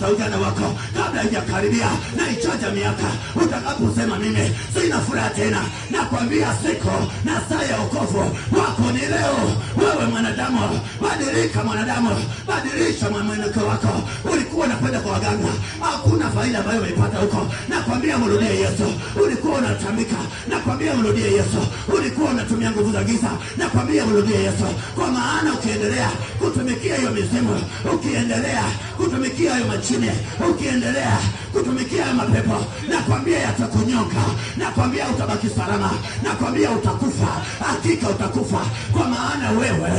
za ujana wako kabla haijakaribia na ichaja miaka, utakaposema mimi sina furaha tena, nakwambia siku na saa ya wokovu wako ni leo. Wewe mwanadamu, badilika mwanadamu, badilisha mwenendo wako. Ulikuwa unakwenda kwa waganga, hakuna faida ambayo umeipata huko. Nakwambia mrudie Yesu. Ulikuwa unatambika, nakwambia mrudie Yesu. Ulikuwa unatumia nguvu za giza, nakwambia mrudie Yesu. Kwa maana ukiendelea kutumikia hiyo mizimu, ukiendelea kutumikia hiyo machini, ukiendelea kutumikia hiyo mapepo, nakwambia yatakunyonga, nakwambia utabaki salama, nakwambia utakufa. Hakika utakufa, kwa maana wewe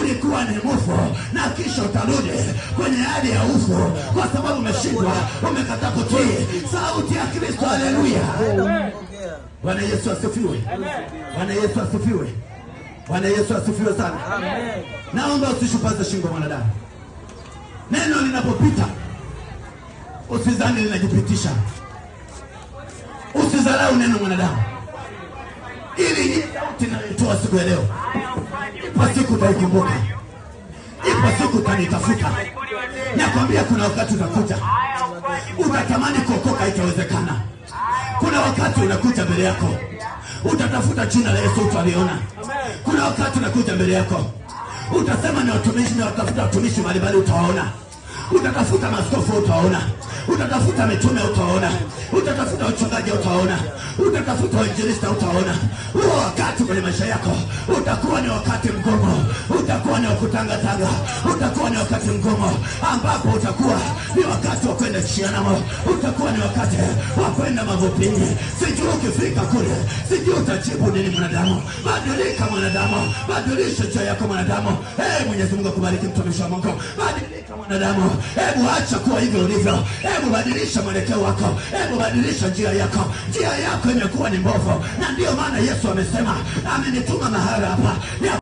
ulikuwa ni mfu na kisha utarudi kwenye hali ya ufu, kwa sababu umeshindwa, umekataa kutii sauti ya Kristo. Haleluya. Bwana Yesu asifiwe. Bwana Yesu asifiwe. Bwana Yesu asifiwe sana. Naomba usishupaze shingo mwanadamu. Neno linapopita usizani linajipitisha. Usidharau neno mwanadamu. Ili sauti inayotoa siku ya leo, ipo siku utaikumbuka, ipo siku utanitafuta. Nakwambia kuna wakati utakuja utatamani kuokoka, itawezekana. Kuna wakati unakuja mbele yako utatafuta jina la Yesu utaliona. Kuna wakati unakuja mbele yako utasema ni watumishi, na utafuta watumishi mbalimbali utawaona. Utatafuta maaskofu utawaona, utatafuta mitume utawaona, utatafuta wachungaji utawaona, utatafuta wainjilisti utawaona. Huo wakati kwenye maisha yako utakuwa ni wakati mgumu, utakuwa ni wakutangatanga, utakuwa ni wakati mgumu, ambapo utakuwa ni wakati wa kwenda Jehanamu, utakuwa ni wakati wa kwenda mavupini. Sijui ukifika kule, sijui utajibu nini mwanadamu. Badilika mwanadamu, badilisha njia yako mwanadamu. Mwenyezi Mungu akubariki mtumishi wa Mungu. Badilika mwanadamu, hebu acha kuwa hivyo ulivyo. Hebu badilisha mwelekeo wako, hebu badilisha njia yako. Njia yako imekuwa ni mbovu, na ndio maana Yesu amesema amenituma mahali hapa